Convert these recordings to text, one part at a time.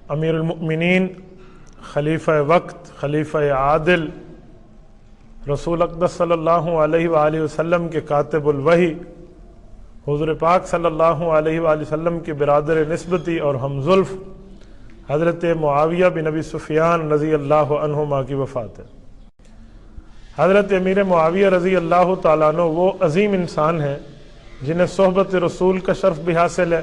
امیر المؤمنین، خلیفہ وقت، خلیفہ عادل، رسول اقدس صلی اللہ علیہ وآلہ وسلم کے کاتب الوحی، حضور پاک صلی اللہ علیہ وآلہ وسلم کے برادر نسبتی اور ہمزلف حضرت معاویہ بن ابی سفیان رضی اللہ عنہما کی وفات ہے۔ حضرت امیر معاویہ رضی اللہ تعالیٰ عنہ وہ عظیم انسان ہیں جنہیں صحبت رسول کا شرف بھی حاصل ہے،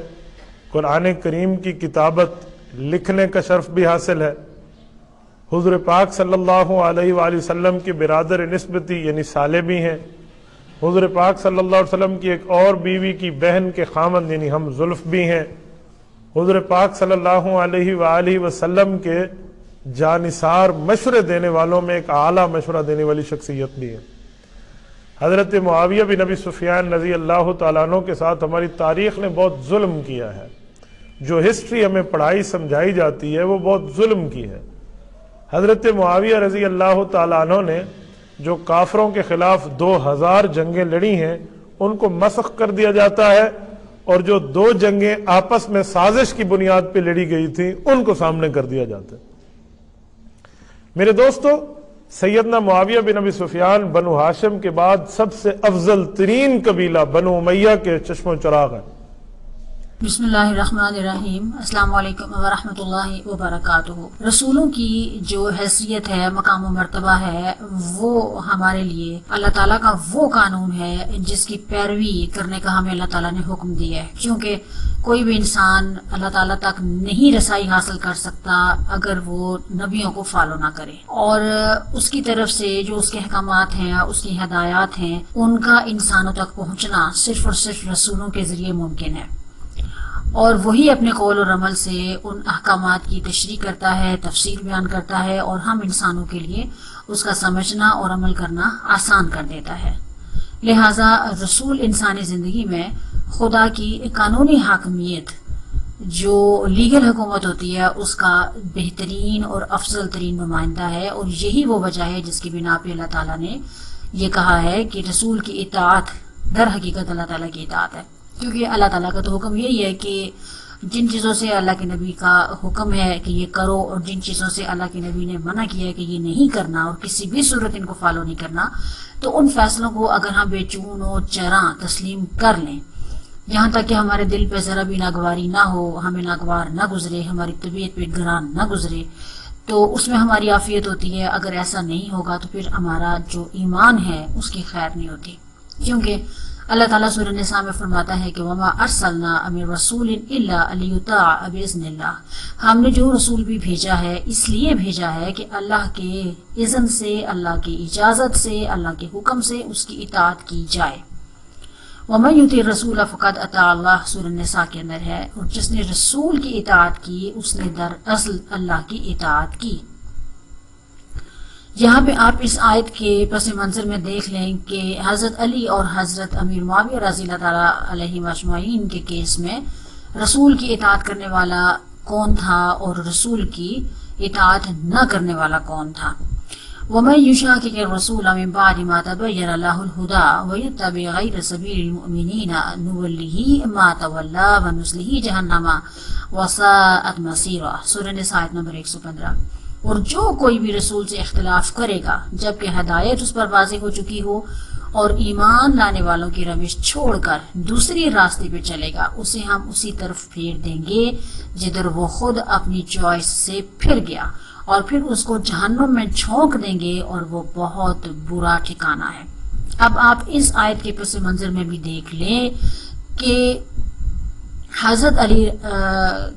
قرآن کریم کی کتابت لکھنے کا شرف بھی حاصل ہے، حضور پاک صلی اللہ علیہ وآلہ وسلم کی برادر نسبتی یعنی سالے بھی ہیں، حضور پاک صلی اللہ علیہ وسلم کی ایک اور بیوی کی بہن کے خامند یعنی ہم زلف بھی ہیں، حضور پاک صلی اللہ علیہ وآلہ وسلم کے جانثار مشورے دینے والوں میں ایک اعلیٰ مشورہ دینے والی شخصیت بھی ہے۔ حضرت معاویہ بن ابی سفیان رضی اللہ تعالیٰ عنہ کے ساتھ ہماری تاریخ نے بہت ظلم کیا ہے، جو ہسٹری ہمیں پڑھائی سمجھائی جاتی ہے وہ بہت ظلم کی ہے۔ حضرت معاویہ رضی اللہ تعالیٰ عنہ نے جو کافروں کے خلاف 2000 جنگیں لڑی ہیں ان کو مسخ کر دیا جاتا ہے، اور جو 2 جنگیں آپس میں سازش کی بنیاد پہ لڑی گئی تھیں ان کو سامنے کر دیا جاتا ہے۔ میرے دوستو، سیدنا معاویہ بن ابی سفیان بنو ہاشم کے بعد سب سے افضل ترین قبیلہ بنو امیہ کے چشم و چراغ ہے۔ بسم اللہ الرحمن الرحیم۔ السلام علیکم ورحمۃ اللہ وبرکاتہ۔ رسولوں کی جو حیثیت ہے، مقام و مرتبہ ہے، وہ ہمارے لیے اللہ تعالیٰ کا وہ قانون ہے جس کی پیروی کرنے کا ہمیں اللہ تعالیٰ نے حکم دیا ہے، کیونکہ کوئی بھی انسان اللہ تعالیٰ تک نہیں رسائی حاصل کر سکتا اگر وہ نبیوں کو فالو نہ کرے، اور اس کی طرف سے جو اس کے احکامات ہیں، اس کی ہدایات ہیں، ان کا انسانوں تک پہنچنا صرف اور صرف رسولوں کے ذریعے ممکن ہے، اور وہی اپنے قول اور عمل سے ان احکامات کی تشریح کرتا ہے، تفسیر بیان کرتا ہے، اور ہم انسانوں کے لیے اس کا سمجھنا اور عمل کرنا آسان کر دیتا ہے۔ لہٰذا رسول انسانی زندگی میں خدا کی قانونی حاکمیت جو لیگل حکومت ہوتی ہے اس کا بہترین اور افضل ترین نمائندہ ہے، اور یہی وہ وجہ ہے جس کی بنا پہ اللہ تعالیٰ نے یہ کہا ہے کہ رسول کی اطاعت در حقیقت اللہ تعالیٰ کی اطاعت ہے، کیونکہ اللہ تعالیٰ کا تو حکم یہی ہے کہ جن چیزوں سے اللہ کے نبی کا حکم ہے کہ یہ کرو، اور جن چیزوں سے اللہ کے نبی نے منع کیا ہے کہ یہ نہیں کرنا اور کسی بھی صورت ان کو فالو نہیں کرنا، تو ان فیصلوں کو اگر ہم بے چون و چراں تسلیم کر لیں، یہاں تک کہ ہمارے دل پہ ذرا بھی ناگواری نہ ہو، ہمیں ناگوار نہ گزرے، ہماری طبیعت پہ گران نہ گزرے، تو اس میں ہماری عافیت ہوتی ہے۔ اگر ایسا نہیں ہوگا تو پھر ہمارا جو ایمان ہے اس کی خیر نہیں ہوتی، کیونکہ اللہ تعالیٰ سورہ نساء میں فرماتا ہے کہ وَمَا أَرْسَلْنَا مِن رَسُولٍ إِلَّا لِيُطَاعَ بِإِذْنِ اللَّهِ، ہم نے جو رسول بھی بھیجا ہے اس لیے بھیجا ہے کہ اللہ کے اذن سے، اللہ کی اجازت سے، اللہ کے حکم سے اس کی اطاعت کی جائے۔ وَمَن يُطِعِ الرَّسُولَ فَقَدْ أَطَاعَ اللَّهَ سورہ نساء کے اندر ہے، اور جس نے رسول کی اطاعت کی اس نے دراصل اللہ کی اطاعت کی۔ یہاں پہ آپ اس آیت کے پس منظر میں دیکھ لیں کہ حضرت علی اور حضرت امیر معاویہ رضی اللہ تعالیٰ علیہ اجمعین کے کیس میں رسول کی اطاعت کرنے والا کون تھا اور رسول کی اطاعت نہ کرنے والا کون تھا۔ وَمَن يُشَاقِقِ الرَّسُولَ مِن بَعْدِ مَا تَبَيَّنَ لَهُ الْهُدَىٰ وَيَتَّبِعْ غَيْرَ سَبِيلِ الْمُؤْمِنِينَ نُوَلِّهِ مَا تَوَلَّىٰ وَنُصْلِهِ جَهَنَّمَ وَسَاءَتْ مَصِيرًا سورہ نساء آیت نمبر 115۔ اور جو کوئی بھی رسول سے اختلاف کرے گا جبکہ ہدایت اس پر واضح ہو چکی ہو، اور ایمان لانے والوں کی روش چھوڑ کر دوسری راستے پہ چلے گا، اسے ہم اسی طرف پھیر دیں گے جدھر وہ خود اپنی چوائس سے پھر گیا، اور پھر اس کو جہنم میں جھونک دیں گے، اور وہ بہت برا ٹھکانہ ہے۔ اب آپ اس آیت کے پس منظر میں بھی دیکھ لیں کہ حضرت علی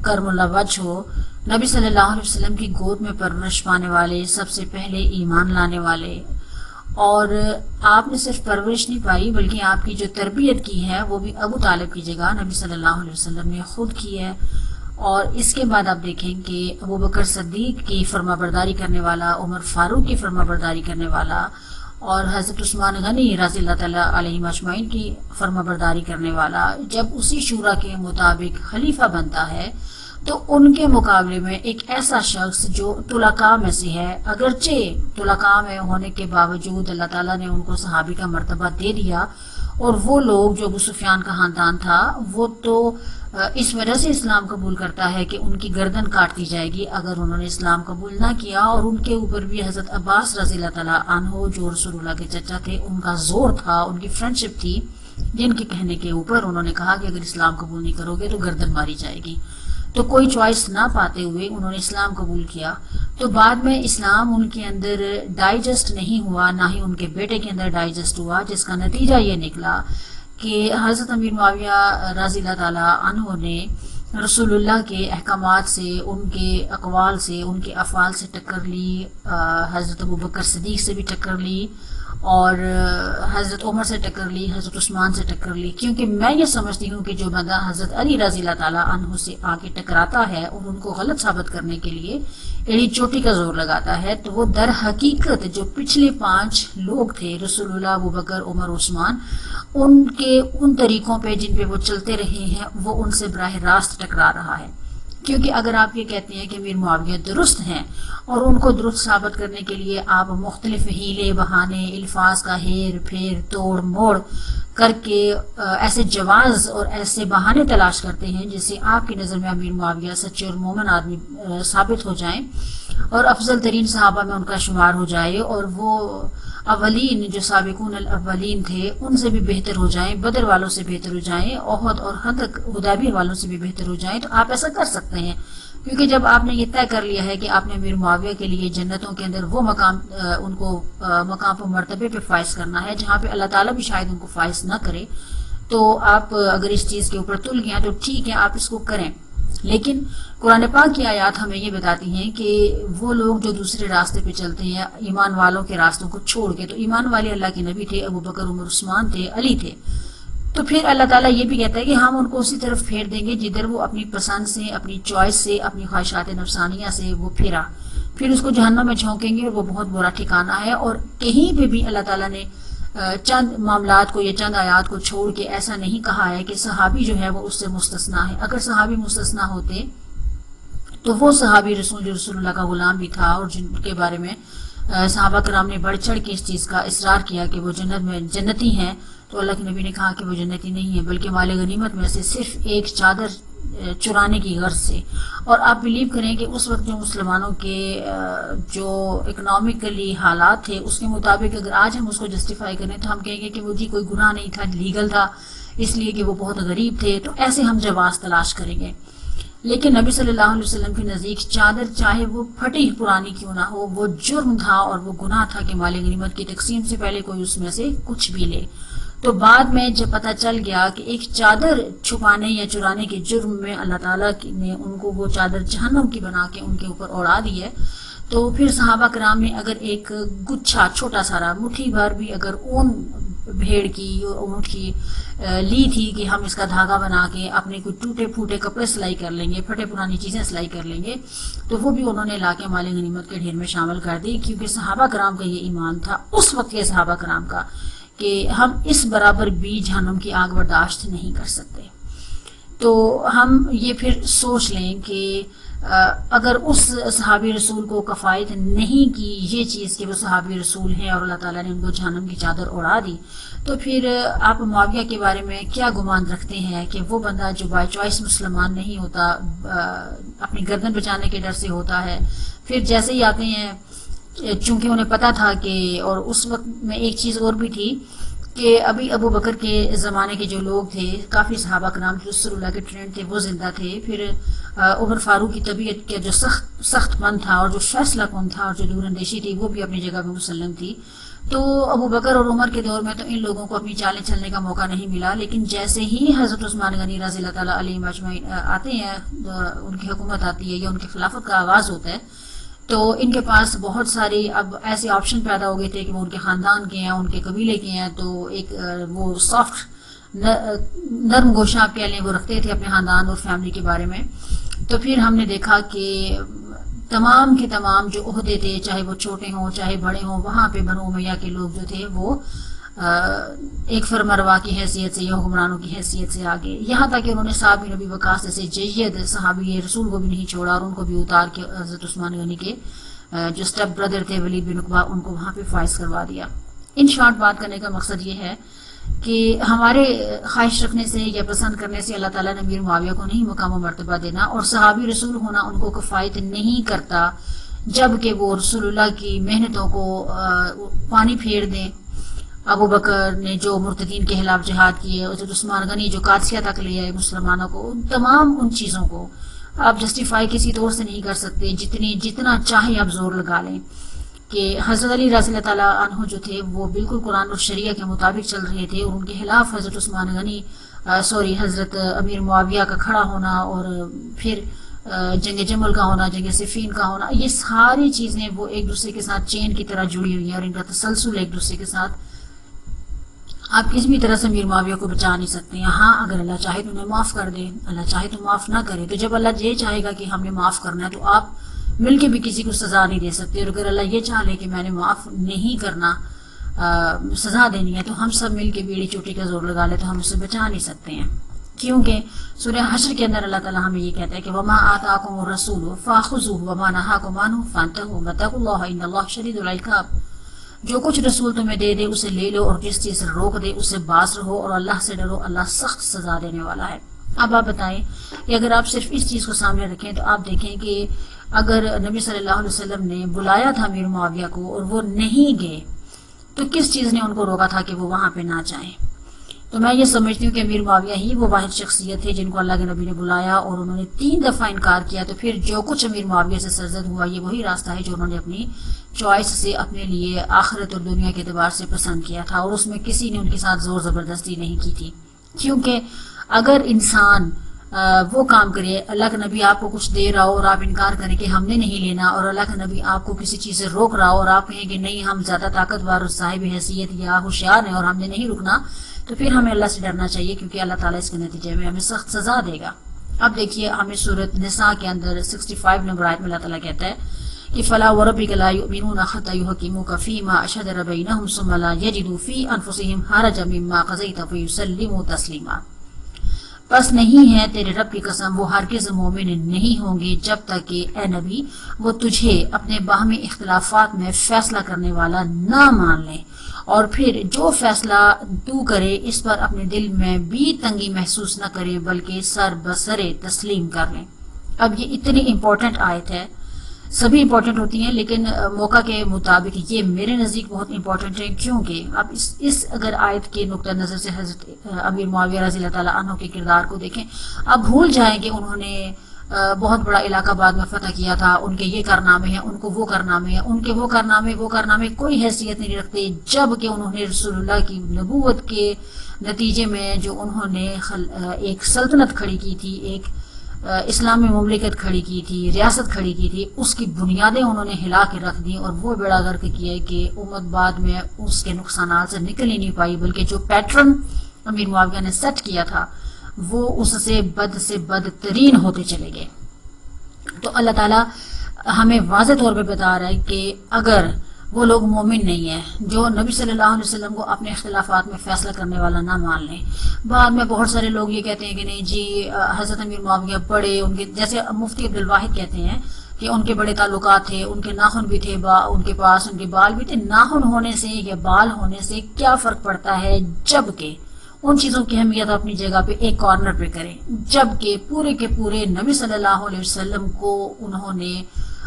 کرم اللہ وجہہ نبی صلی اللہ علیہ وسلم کی گود میں پرورش پانے والے، سب سے پہلے ایمان لانے والے، اور آپ نے صرف پرورش نہیں پائی بلکہ آپ کی جو تربیت کی ہے وہ بھی ابو طالب کی جگہ نبی صلی اللہ علیہ وسلم نے خود کی ہے۔ اور اس کے بعد آپ دیکھیں کہ ابو بکر صدیق کی فرما برداری کرنے والا، عمر فاروق کی فرما برداری کرنے والا، اور حضرت عثمان غنی رضی اللہ تعالیٰ علیہ اجمعین کی فرما برداری کرنے والا جب اسی شورا کے مطابق خلیفہ بنتا ہے، تو ان کے مقابلے میں ایک ایسا شخص جو طلقاء میں سے ہے، اگرچہ طلقاء میں ہونے کے باوجود اللہ تعالیٰ نے ان کو صحابی کا مرتبہ دے دیا، اور وہ لوگ جو ابو سفیان کا خاندان تھا وہ تو اس وجہ سے اسلام قبول کرتا ہے کہ ان کی گردن کاٹ دی جائے گی اگر انہوں نے اسلام قبول نہ کیا. اور ان کے اوپر بھی حضرت عباس رضی اللہ تعالیٰ عنہ جو رسول اللہ کے چچا تھے ان کا زور تھا، ان کی فرینڈشپ تھی، جن کے کہنے کے اوپر انہوں نے کہا کہ اگر اسلام قبول نہیں کرو گے تو گردن ماری جائے گی. تو کوئی چوائس نہ پاتے ہوئے انہوں نے اسلام قبول کیا. تو بعد میں اسلام ان کے اندر ڈائجسٹ نہیں ہوا، نہ ہی ان کے بیٹے کے اندر ڈائجسٹ ہوا، جس کا نتیجہ یہ نکلا کہ حضرت امیر معاویہ رضی اللہ تعالیٰ عنہ نے رسول اللہ کے احکامات سے، ان کے اقوال سے، ان کے افعال سے ٹکر لی، حضرت ابوبکر صدیق سے بھی ٹکر لی، اور حضرت عمر سے ٹکر لی، حضرت عثمان سے ٹکر لی. کیونکہ میں یہ سمجھتی ہوں کہ جو بندہ حضرت علی رضی اللہ تعالیٰ عنہ سے آ کے ٹکراتا ہے اور ان کو غلط ثابت کرنے کے لیے ایڑی چوٹی کا زور لگاتا ہے، تو وہ در حقیقت جو پچھلے 5 لوگ تھے، رسول اللہ، ابوبکر، عمر، عثمان، ان کے ان طریقوں پہ جن پہ وہ چلتے رہے ہیں، وہ ان سے براہ راست ٹکرا رہا ہے. کیونکہ اگر آپ یہ کہتے ہیں کہ امیر معاویہ درست ہیں اور ان کو درست ثابت کرنے کے لیے آپ مختلف ہیلے، بہانے، الفاظ کا ہیر پھیر، توڑ موڑ کر کے ایسے جواز اور ایسے بہانے تلاش کرتے ہیں جس سے آپ کی نظر میں امیر معاویہ سچے اور مومن آدمی ثابت ہو جائیں اور افضل ترین صحابہ میں ان کا شمار ہو جائے، اور وہ اولین جو سابقون الاولین تھے ان سے بھی بہتر ہو جائیں، بدر والوں سے بہتر ہو جائیں، احد اور خندق حدیبیہ والوں سے بھی بہتر ہو جائیں، تو آپ ایسا کر سکتے ہیں. کیونکہ جب آپ نے یہ طے کر لیا ہے کہ آپ نے امیر معاویہ کے لیے جنتوں کے اندر وہ مقام، ان کو مقام و مرتبے پہ فائز کرنا ہے جہاں پہ اللہ تعالیٰ بھی شاید ان کو فائز نہ کرے، تو آپ اگر اس چیز کے اوپر تل گئے ہیں تو ٹھیک ہے، آپ اس کو کریں. لیکن قرآن پاک کی آیات ہمیں یہ بتاتی ہیں کہ وہ لوگ جو دوسرے راستے پہ چلتے ہیں ایمان والوں کے راستوں کو چھوڑ کے، تو ایمان والے اللہ کے نبی تھے، ابوبکر، عمر، عثمان تھے، علی تھے، تو پھر اللہ تعالیٰ یہ بھی کہتا ہے کہ ہم ان کو اسی طرف پھیر دیں گے جدھر وہ اپنی پسند سے، اپنی چوائس سے، اپنی خواہشات نفسانیہ سے وہ پھیرا، پھر اس کو جہنم میں جھونکیں گے، اور وہ بہت برا ٹھکانہ ہے. اور کہیں پہ بھی اللہ تعالیٰ نے چند معاملات کو یا چند آیات کو چھوڑ کے ایسا نہیں کہا ہے کہ صحابی جو ہے وہ اس سے مستثنا ہے. اگر صحابی مستثنا ہوتے تو وہ صحابی رسول جو رسول اللہ کا غلام بھی تھا اور جن کے بارے میں صحابہ کرام نے بڑھ چڑھ کے اس چیز کا اصرار کیا کہ وہ جنت میں جنتی ہیں، تو اللہ کے نبی نے کہا کہ وہ جنتی نہیں ہے بلکہ مال غنیمت میں سے صرف ایک چادر چرانے کی غرض سے. اور آپ بلیو کریں کہ اس وقت جو مسلمانوں کے جو اکنامکلی حالات تھے اس کے مطابق اگر آج ہم اس کو جسٹیفائی کریں تو ہم کہیں گے کہ وہ جی کوئی گناہ نہیں تھا، لیگل تھا، اس لیے کہ وہ بہت غریب تھے، تو ایسے ہم جواز تلاش کریں گے. لیکن نبی صلی اللہ علیہ وسلم کے نزدیک چادر چاہے وہ پھٹی پرانی کیوں نہ ہو، وہ جرم تھا اور وہ گناہ تھا کہ مال غنیمت کی تقسیم سے پہلے کوئی اس میں سے کچھ بھی لے. تو بعد میں جب پتہ چل گیا کہ ایک چادر چھپانے یا چرانے کے جرم میں اللہ تعالیٰ نے ان کو وہ چادر جہنم کی بنا کے ان کے اوپر اڑا دی ہے، تو پھر صحابہ کرام نے اگر ایک گچھا چھوٹا سارا مٹھی بھر بھی اگر اون بھیڑ کی اور اونٹ کی لی تھی کہ ہم اس کا دھاگا بنا کے اپنے کوئی ٹوٹے پھوٹے کپڑے سلائی کر لیں گے، پھٹے پرانی چیزیں سلائی کر لیں گے، تو وہ بھی انہوں نے لا کے مال غنیمت کے ڈھیر میں شامل کر دی. کیونکہ صحابہ کرام کا یہ ایمان تھا اس وقت کے صحابہ کرام کا کہ ہم اس برابر بھی جہنم کی آگ برداشت نہیں کر سکتے. تو ہم یہ پھر سوچ لیں کہ اگر اس صحابی رسول کو کفایت نہیں کی یہ چیز کہ وہ صحابی رسول ہیں اور اللہ تعالیٰ نے ان کو جہنم کی چادر اڑا دی، تو پھر آپ معاویہ کے بارے میں کیا گمان رکھتے ہیں کہ وہ بندہ جو بائی چوائس مسلمان نہیں ہوتا، اپنی گردن بچانے کے ڈر سے ہوتا ہے، پھر جیسے ہی آتے ہیں چونکہ انہیں پتا تھا کہ، اور اس وقت میں ایک چیز اور بھی تھی کہ ابھی ابو بکر کے زمانے کے جو لوگ تھے، کافی صحابہ کرام جو رسول اللہ کے ٹرینڈ تھے وہ زندہ تھے. پھر عمر فاروق کی طبیعت کا جو سخت پن تھا اور جو فیصلہ کن تھا اور جو دور اندیشی تھی وہ بھی اپنی جگہ پہ مسلم تھی. تو ابو بکر اور عمر کے دور میں تو ان لوگوں کو اپنی چالیں چلنے کا موقع نہیں ملا. لیکن جیسے ہی حضرت عثمان غنی رضی اللہ تعالیٰ علیہ مجمعین آتے ہیں، ان کی حکومت آتی ہے یا ان کی خلافت کا آغاز ہوتا ہے، تو ان کے پاس بہت ساری اب ایسے آپشن پیدا ہو گئے تھے کہ وہ ان کے خاندان کے ہیں، ان کے قبیلے کے ہیں، تو ایک وہ سافٹ نرم گوشہ آپ کہہ لیں وہ رکھتے تھے اپنے خاندان اور فیملی کے بارے میں. تو پھر ہم نے دیکھا کہ تمام کے تمام جو عہدے تھے، چاہے وہ چھوٹے ہوں چاہے بڑے ہوں، وہاں پہ بنو امیہ کے لوگ جو تھے وہ ایک فرمانروا کی حیثیت سے یا حکمرانوں کی حیثیت سے آگے، یہاں تک کہ انہوں نے صاحب بن ابی وقاص جیسے جید صحابی رسول کو بھی نہیں چھوڑا اور ان کو بھی اتار کے حضرت عثمان غنی کے جو اسٹیپ بردر تھے ولید بن عقبہ، ان کو وہاں پہ فائز کروا دیا. ان شارٹ بات کرنے کا مقصد یہ ہے کہ ہمارے خواہش رکھنے سے یا پسند کرنے سے اللہ تعالیٰ نے امیر معاویہ کو نہیں مقام و مرتبہ دینا، اور صحابی رسول ہونا ان کو کفایت نہیں کرتا جب کہ وہ رسول اللہ کی محنتوں کو پانی پھیر دیں۔ ابو بکر نے جو مرتدین کے خلاف جہاد کیے، حضرت عثمان غنی جو قادسیہ تک لے آئے مسلمانوں کو، تمام ان چیزوں کو آپ جسٹیفائی کسی طور سے نہیں کر سکتے، جتنا چاہے آپ زور لگا لیں کہ حضرت علی رضی اللہ تعالیٰ عنہ جو تھے وہ بالکل قرآن اور شریعہ کے مطابق چل رہے تھے، اور ان کے خلاف حضرت عثمان غنی حضرت امیر معاویہ کا کھڑا ہونا، اور پھر جنگ جمل کا ہونا، جنگ صفین کا ہونا، یہ ساری چیزیں وہ ایک دوسرے کے ساتھ چین کی طرح جڑی ہوئی ہیں، اور ان کا تسلسل ایک دوسرے کے ساتھ آپ کسی بھی طرح سے امیر معاویہ کو بچا نہیں سکتے ہیں۔ ہاں اگر اللہ چاہے تو انہیں معاف کر دے، اللہ چاہے تو معاف نہ کرے، تو جب اللہ یہ چاہے گا کہ ہم نے معاف کرنا ہے تو آپ مل کے بھی کسی کو سزا نہیں دے سکتے، اور اگر اللہ یہ چاہ لے کہ میں نے معاف نہیں کرنا، سزا دینی ہے، تو ہم سب مل کے بیڑی چوٹی کا زور لگا لے تو ہم اسے بچا نہیں سکتے ہیں۔ کیونکہ سورہ حشر کے اندر اللہ تعالیٰ ہمیں یہ کہتا ہے کہ وما آتاکم الرسول فاخذوہ وما نہاکم عنہ فانتہوا واتقوا اللہ ان اللہ شدید العقاب، جو کچھ رسول تمہیں دے دے اسے لے لو، اور جس چیز سے روک دے اسے باز رہو، اور اللہ سے ڈرو، اللہ سخت سزا دینے والا ہے۔ اب آپ بتائیں کہ اگر آپ صرف اس چیز کو سامنے رکھیں تو آپ دیکھیں کہ اگر نبی صلی اللہ علیہ وسلم نے بلایا تھا امیر معاویہ کو اور وہ نہیں گئے تو کس چیز نے ان کو روکا تھا کہ وہ وہاں پہ نہ جائیں؟ تو میں یہ سمجھتی ہوں کہ امیر معاویہ ہی وہ واحد شخصیت ہے جن کو اللہ کے نبی نے بلایا اور انہوں نے 3 دفعہ انکار کیا، تو پھر جو کچھ امیر معاویہ سے سرزد ہوا یہ وہی راستہ ہے جو انہوں نے اپنی چوائس سے اپنے لیے آخرت اور دنیا کے اعتبار سے پسند کیا تھا، اور اس میں کسی نے ان کے ساتھ زور زبردستی نہیں کی تھی۔ کیونکہ اگر انسان وہ کام کرے، اللہ کا نبی آپ کو کچھ دے رہا ہو اور آپ انکار کریں کہ ہم نے نہیں لینا، اور اللہ کا نبی آپ کو کسی چیز سے روک رہا ہو اور آپ کہیں کہ نہیں ہم زیادہ طاقتور اور صاحب حیثیت یا ہوشیار ہیں اور ہم نے نہیں رکنا، تو پھر ہمیں اللہ سے ڈرنا چاہیے، کیونکہ اللہ تعالیٰ اس کے نتیجے میں ہمیں سخت سزا دے گا۔ اب دیکھیے ہمیں سورۃ نساء کے اندر 65 نمبر آیت میں اللہ تعالیٰ کہتا ہے کہ فَلَا وَرَبِّكَ لَا يُؤْمِنُونَ حَتَّى يُحَكِّمُوكَ فِيمَا شَجَرَ بَيْنَهُمْ ثُمَّ لَا يَجِدُوا فِي أَنفُسِهِمْ حَرَجًا مِّمَّا قَضَيْتَ وَيُسَلِّمُوا تَسْلِيمًا۔ بس نہیں ہے تیرے رب کی قسم، وہ ہرگز مومن نہیں ہوں گے جب تک کہ اے نبی وہ تجھے اپنے باہمی اختلافات میں فیصلہ کرنے والا نہ مان لیں، اور پھر جو فیصلہ تو کرے اس پر اپنے دل میں بھی تنگی محسوس نہ کرے بلکہ سر بسرے تسلیم کر لیں۔ اب یہ اتنی امپورٹنٹ آیت ہے، سبھی امپورٹنٹ ہوتی ہیں لیکن موقع کے مطابق یہ میرے نزدیک بہت امپورٹنٹ ہے، کیونکہ اب اس اگر آیت کے نقطہ نظر سے حضرت امیر معاویہ رضی اللہ تعالیٰ عنہ کے کردار کو دیکھیں، اب بھول جائیں کہ انہوں نے بہت بڑا علاقہ بعد میں فتح کیا تھا، ان کے یہ کارنامے ہیں، ان کو وہ کارنامے ہیں، ان کے وہ کارنامے کوئی حیثیت نہیں رکھتے، جب کہ انہوں نے رسول اللہ کی نبوت کے نتیجے میں جو انہوں نے ایک سلطنت کھڑی کی تھی، ایک اسلامی مملکت کھڑی کی تھی، ریاست کھڑی کی تھی، اس کی بنیادیں انہوں نے ہلا کے رکھ دی، اور وہ بیڑا غرق کیا کہ امت بعد میں اس کے نقصانات سے نکل ہی نہیں پائی، بلکہ جو پیٹرن امیر معاویہ نے سیٹ کیا تھا وہ اس سے بدترین ہوتے چلے گئے۔ تو اللہ تعالیٰ ہمیں واضح طور پہ بتا رہا ہے کہ اگر وہ لوگ مومن نہیں ہیں جو نبی صلی اللہ علیہ وسلم کو اپنے اختلافات میں فیصلہ کرنے والا نہ مان لیں، بعد میں بہت سارے لوگ یہ کہتے ہیں کہ نہیں جی حضرت امیر معاویہ بڑے، ان کے جیسے مفتی عبدالواحد کہتے ہیں کہ ان کے بڑے تعلقات تھے، ان کے ناخن بھی تھے، ان کے پاس ان کے بال بھی تھے، ناخن ہونے سے یا بال ہونے سے کیا فرق پڑتا ہے، جبکہ ان چیزوں کی اہمیت اپنی جگہ پہ ایک کارنر پہ کریں، جبکہ پورے کے پورے نبی صلی اللہ علیہ وسلم کو انہوں نے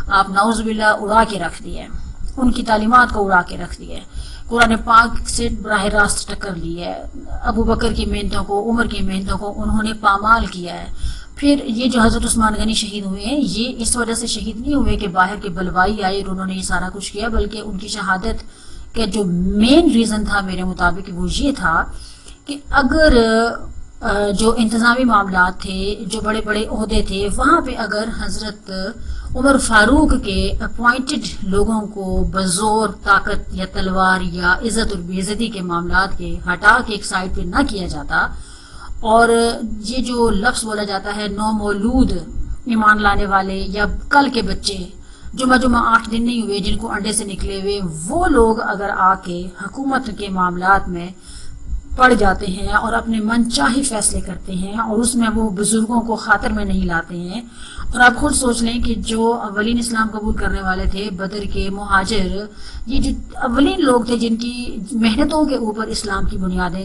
آپ نعوذ باللہ اڑا کے رکھ دیا ہے، ان کی تعلیمات کو اڑا کے رکھ دیا ہے، قرآن پاک سے براہ راست ٹکر لی ہے، ابو بکر کی محنتوں کو، عمر کی محنتوں کو انہوں نے پامال کیا ہے۔ پھر یہ جو حضرت عثمان غنی شہید ہوئے ہیں یہ اس وجہ سے شہید نہیں ہوئے کہ باہر کے بلوائی آئے اور انہوں نے یہ سارا کچھ کیا، بلکہ ان کی شہادت کا جو مین ریزن تھا میرے مطابق وہ یہ تھا کہ اگر جو انتظامی معاملات تھے، جو بڑے بڑے عہدے تھے، وہاں پہ اگر حضرت عمر فاروق کے اپوائنٹڈ لوگوں کو بزور طاقت یا تلوار یا عزت اور بے عزتی کے معاملات کے ہٹا کے ایک سائڈ پہ نہ کیا جاتا، اور یہ جو لفظ بولا جاتا ہے نو مولود ایمان لانے والے یا کل کے بچے جمعہ 8 دن نہیں ہوئے جن کو انڈے سے نکلے ہوئے، وہ لوگ اگر آ کے حکومت کے معاملات میں پڑ جاتے ہیں اور اپنے من چاہی فیصلے کرتے ہیں اور اس میں وہ بزرگوں کو خاطر میں نہیں لاتے ہیں، اور آپ خود سوچ لیں کہ جو اولین اسلام قبول کرنے والے تھے بدر کے مہاجر، یہ جو اولین لوگ تھے جن کی محنتوں کے اوپر اسلام کی بنیادیں